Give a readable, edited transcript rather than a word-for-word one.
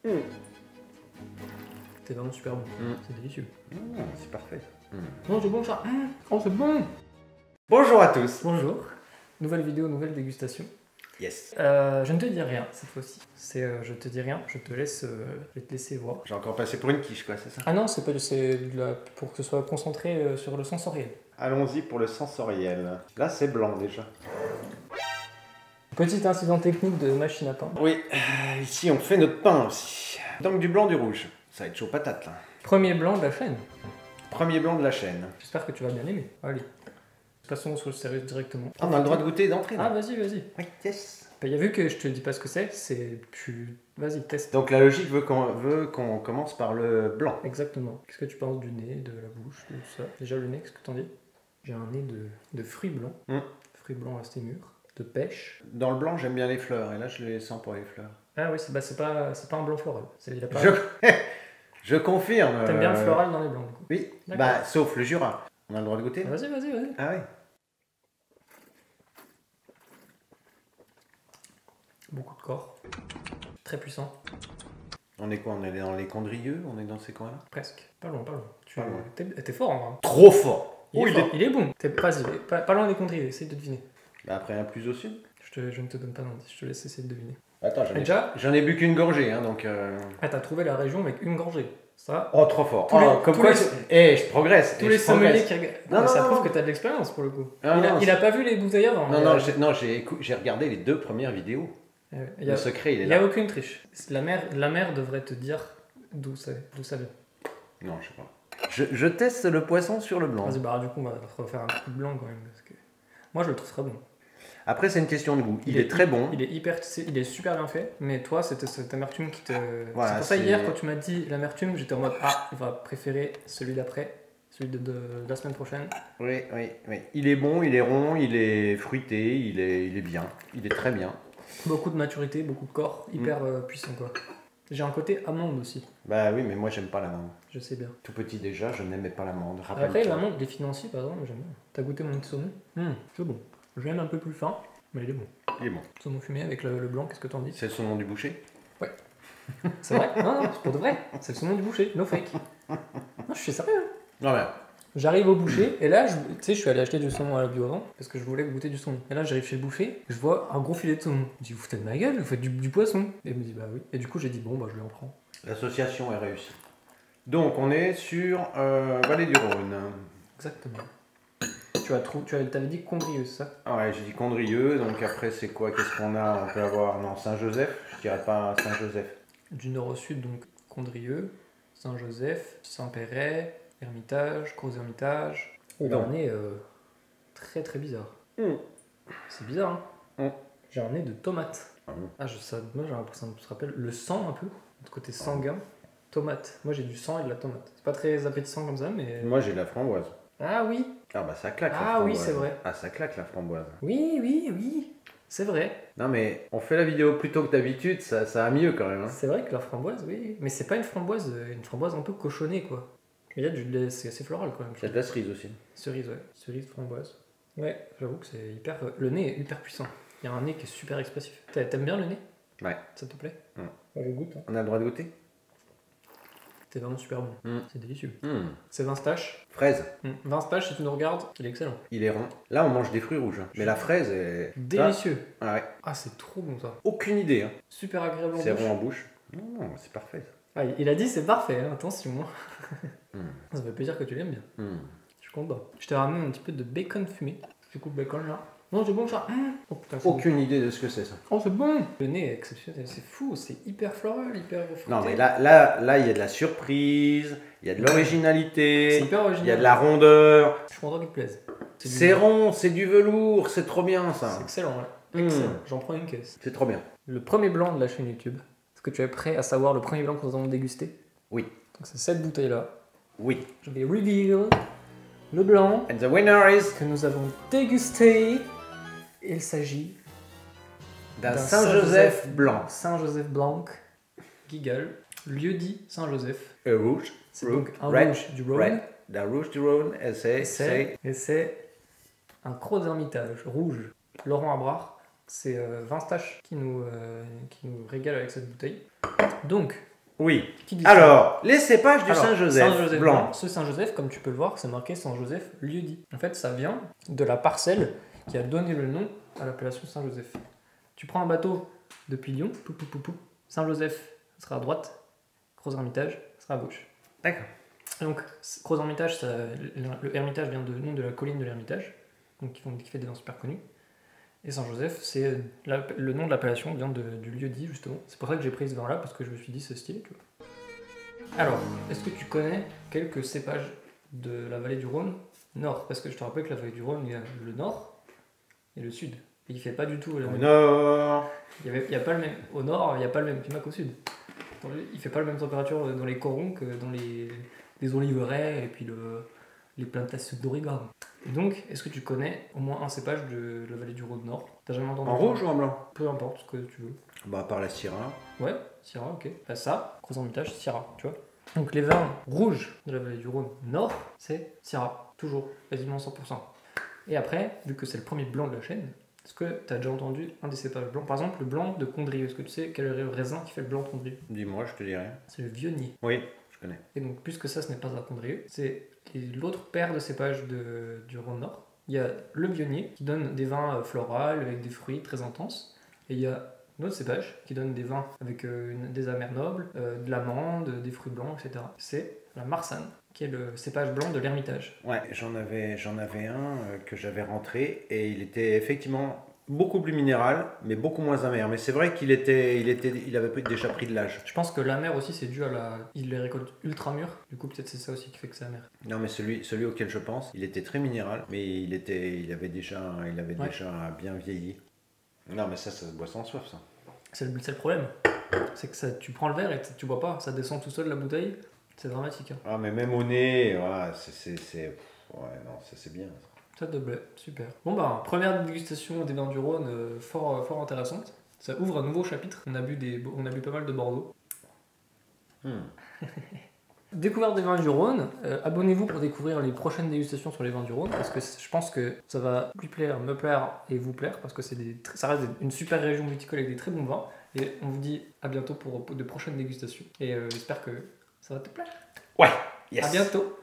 C'est vraiment super bon. C'est délicieux. C'est parfait. Non, c'est bon ça. Oh, c'est bon. Bonjour à tous. Bonjour. Nouvelle vidéo, nouvelle dégustation. Yes. Je ne te dis rien cette fois-ci. Je te dis rien, je te laisse, je vais te laisser voir. J'ai encore passé pour une quiche, quoi, c'est ça? Ah non, c'est pas pour que ce soit concentré sur le sensoriel. Allons-y pour le sensoriel. Là, c'est blanc déjà. Petit incident technique de machine à pain. Oui, ici on fait notre pain aussi. Donc du blanc, du rouge. Ça va être chaud patate là. Premier blanc de la chaîne. Premier blanc de la chaîne. J'espère que tu vas bien aimer. Allez. Passons sur le sérieux directement. Ah, on a le droit de goûter d'entrée Ah, là. vas-y, vas-y. Oui, yes. Bah, y a vu que je te dis pas ce que c'est plus... Vas-y, teste. Donc la logique veut qu'on commence par le blanc. Exactement. Qu'est-ce que tu penses du nez, de la bouche, de ça? Déjà le nez, qu'est-ce que t'en dis? J'ai un nez de fruits blancs. Fruits blancs assez mûrs. De pêche. Dans le blanc, j'aime bien les fleurs, et là je les sens pour les fleurs. Ah oui, c'est pas un blanc floral. Il a pas... Je confirme. T'aimes bien le floral dans les blancs du coup? Oui, D'accord. bah sauf le Jura. On a le droit de goûter? Vas-y, vas-y, vas-y. Ah oui. Beaucoup de corps. Très puissant. On est quoi? On est dans les Condrieux? On est dans ces coins-là? Presque. Pas loin, pas loin. Pas loin. T'es fort en vrai. Trop fort! Il est bon. Vas-y, pas loin des contrées, essaye de deviner. Bah après un plus au sud? Je ne te donne pas d'indice, je te laisse essayer de deviner. Attends, Déjà j'en ai bu qu'une gorgée, hein, donc... Ah, t'as trouvé la région avec une gorgée. Ça, Oh, trop fort. Tous les- je progresse. tous les sommeliers qui regardent... Non, mais ça non, prouve non. que t'as de l'expérience pour le coup. Ah, il a pas vu les bouteilles avant. Non, j'ai regardé les 2 premières vidéos. Le secret, il est Il n'y a là. aucune triche. La mère devrait te dire d'où ça vient. Non, je sais pas. Je teste le poisson sur le blanc. Vas-y, bah du coup, on va refaire un petit peu de blanc quand même. Parce que... Moi, je le trouve très bon. Après, c'est une question de goût. Il est très bon. Il est super bien fait, mais toi, c'était cette amertume qui te... Voilà, c'est pour ça, hier, quand tu m'as dit l'amertume, j'étais en mode, ah, il va préférer celui d'après, celui de la semaine prochaine. Oui. Il est bon, il est rond, il est fruité, il est bien. Il est très bien. Beaucoup de maturité, beaucoup de corps, hyper puissant, quoi. J'ai un côté amande aussi, Bah oui, mais moi, j'aime pas l'amande. je sais bien. Tout petit déjà, je n'aimais pas l'amande. Après, l'amande, les financiers, par exemple, j'aime bien. T'as goûté mon saumon? C'est bon. Je l'aime un peu plus fin, mais il est bon. Il est bon. Saumon fumé avec le blanc, qu'est-ce que t'en dis? C'est le saumon du boucher? C'est vrai? Non, c'est pour de vrai. C'est le saumon du boucher, no fake. Non, je suis sérieux. Non, mais... J'arrive au boucher, et là, tu sais, je suis allé acheter du saumon à la bio avant, parce que je voulais goûter du saumon. Et là, j'arrive chez le boucher, je vois un gros filet de saumon. Je dis, vous foutez de ma gueule, vous faites du poisson. Et il me dit, bah oui. Et du coup, j'ai dit, bon, bah je lui en prends. L'association est réussie. Donc, on est sur Vallée du Rhône. Exactement. T'avais dit Condrieu, c'est ça? Ah ouais, j'ai dit Condrieux, donc après, c'est quoi? Qu'est-ce qu'on a? On peut avoir, non, Saint-Joseph. Je dirais pas Saint-Joseph. Du nord au sud, donc Condrieu, Saint-Joseph, Saint-Péret, Hermitage, Gros-Hermitage. Oh, Non. un nez très très bizarre. C'est bizarre, hein? J'ai un nez de tomate. Ah bon. Moi j'ai l'impression que ça me rappelle le sang un peu, le côté sanguin. Tomate. Moi j'ai du sang et de la tomate. C'est pas très appétissant comme ça, mais... Moi, j'ai de la framboise. Ah oui! Ah bah ça claque la Ah framboise. oui, c'est vrai. Ah, ça claque la framboise. Oui! C'est vrai. Non mais, on fait la vidéo plus tôt que d'habitude, ça va mieux quand même. Hein. C'est vrai que la framboise, oui. Mais c'est pas une framboise un peu cochonnée, quoi. Il y a c'est assez floral quand même. Il y a de la cerise aussi. Cerise, ouais. Cerise, framboise. Ouais, j'avoue que c'est hyper... Le nez est hyper puissant. Il y a un nez qui est super expressif. T'aimes bien le nez? Ouais. Ça te plaît? Mm. Je goûte. Hein. On a le droit de goûter? C'est vraiment super bon. C'est délicieux. Mm. C'est Vinstache. Fraise. Vinstache, si tu nous regardes, il est excellent. Il est rond. Là, on mange des fruits rouges. Mais la fraise est... Délicieux. Ah ouais. Ah, c'est trop bon ça. Aucune idée. Hein. Super agréable en C'est bouche. rond en bouche. Non, c'est parfait. Ah, il a dit c'est parfait, hein, attention. Ça veut pas dire que tu l'aimes bien. Je suis content. Je t'ai ramené un petit peu de bacon fumé. Tu coupes le bacon là. Non, c'est bon ça. Oh putain, c'est Aucune idée de ce que c'est ça. bon. Oh, c'est bon. Le nez est exceptionnel, c'est fou, c'est hyper floral, hyper fruité. Non mais là, il y a de la surprise, il y a de l'originalité, C'est hyper original. il y a de la rondeur. Je suis content qu'il te plaise. C'est rond, c'est du velours, c'est trop bien ça. C'est excellent, ouais. Excellent. J'en prends une caisse. C'est trop bien. Le premier blanc de la chaîne YouTube. Est-ce que tu es prêt à savoir le premier blanc que nous allons déguster? Oui. Donc c'est cette bouteille là. Oui. Je vais reveal le blanc And the winner is que nous avons dégusté. Il s'agit d'un Saint-Joseph blanc. Saint-Joseph blanc, Guigal, lieu dit Saint-Joseph. Rouge. C'est donc un red, rouge du Rhône. Red. D'un rouge du Rhône, et c'est... Et c'est un Gros-Hermitage rouge. Laurent Abrard, c'est Vinstache qui nous régale avec cette bouteille. Donc, Oui. Qui dit ça? Alors, les cépages du Alors, Saint-Joseph blanc. Ce Saint-Joseph, comme tu peux le voir, c'est marqué Saint-Joseph lieu-dit. En fait, ça vient de la parcelle qui a donné le nom à l'appellation Saint-Joseph. Tu prends un bateau depuis Lyon, Saint-Joseph sera à droite, Gros-Hermitage sera à gauche. D'accord. Donc, Gros-Hermitage, le Hermitage vient du nom de la colline de l'Hermitage, donc qui fait des vins super connus. Et Saint-Joseph, c'est le nom de l'appellation vient du lieu-dit, justement. C'est pour ça que j'ai pris ce vin-là, parce que je me suis dit c'est stylé, tu vois. Alors, est-ce que tu connais quelques cépages de la vallée du Rhône nord? Parce que je te rappelle que la vallée du Rhône, il y a le nord et le sud. Et il fait pas du tout le Au même. nord. Il y a pas le même. Au nord, il n'y a pas le même climat qu'au sud. Il fait pas la même température dans les corons que dans les oliveraies et puis les plantations d'origan. Et donc, est-ce que tu connais au moins un cépage de la vallée du Rhône nord? T'as jamais entendu En parler? rouge ou en blanc? Peu importe ce que tu veux. Bah, par la Syrah. Ouais, Syrah, ok. Bah ça, Gros-Hermitage, Syrah, tu vois. Donc les vins rouges de la vallée du Rhône nord, c'est Syrah, toujours, quasiment 100%. Et après, vu que c'est le premier blanc de la chaîne, est-ce que tu as déjà entendu un des cépages blancs? Par exemple, le blanc de Condrieu. Est-ce que tu sais quel est le raisin qui fait le blanc de Condrieu? Dis-moi, je te dirai. C'est le Viognier. Oui, je connais. Et donc, puisque ça, ce n'est pas un Condrieu, c'est l'autre paire de cépages du Rhône nord. Il y a le Viognier qui donne des vins floraux avec des fruits très intenses. Et il y a un autre cépage qui donne des vins avec des amers nobles, de l'amande, des fruits blancs, etc. C'est la Marsanne, qui est le cépage blanc de l'Hermitage. Ouais, j'en avais un que j'avais rentré et il était effectivement beaucoup plus minéral, mais beaucoup moins amer. Mais c'est vrai qu'il avait déjà pris de l'âge. Je pense que l'amer aussi, c'est dû il les récolte ultra mûrs. Du coup, peut-être c'est ça aussi qui fait que c'est amer. Non, mais celui auquel je pense, il était très minéral, mais il avait déjà bien vieilli. Non, mais ça se boit sans soif, ça. C'est le problème. C'est que tu prends le verre et tu bois pas. Ça descend tout seul la bouteille. C'est dramatique. Hein. Ah, mais même au nez, voilà, ouais, non, ça c'est bien. Ça te plaît, super. Bon bah, première dégustation des vins du Rhône, fort intéressante. Ça ouvre un nouveau chapitre. On a bu pas mal de Bordeaux. Découverte des vins du Rhône. Abonnez-vous pour découvrir les prochaines dégustations sur les vins du Rhône parce que je pense que ça va lui plaire, me plaire et vous plaire parce que ça reste une super région viticole avec des très bons vins. Et on vous dit à bientôt pour de prochaines dégustations. Et j'espère que ça va te plaire. Ouais, yes. À bientôt.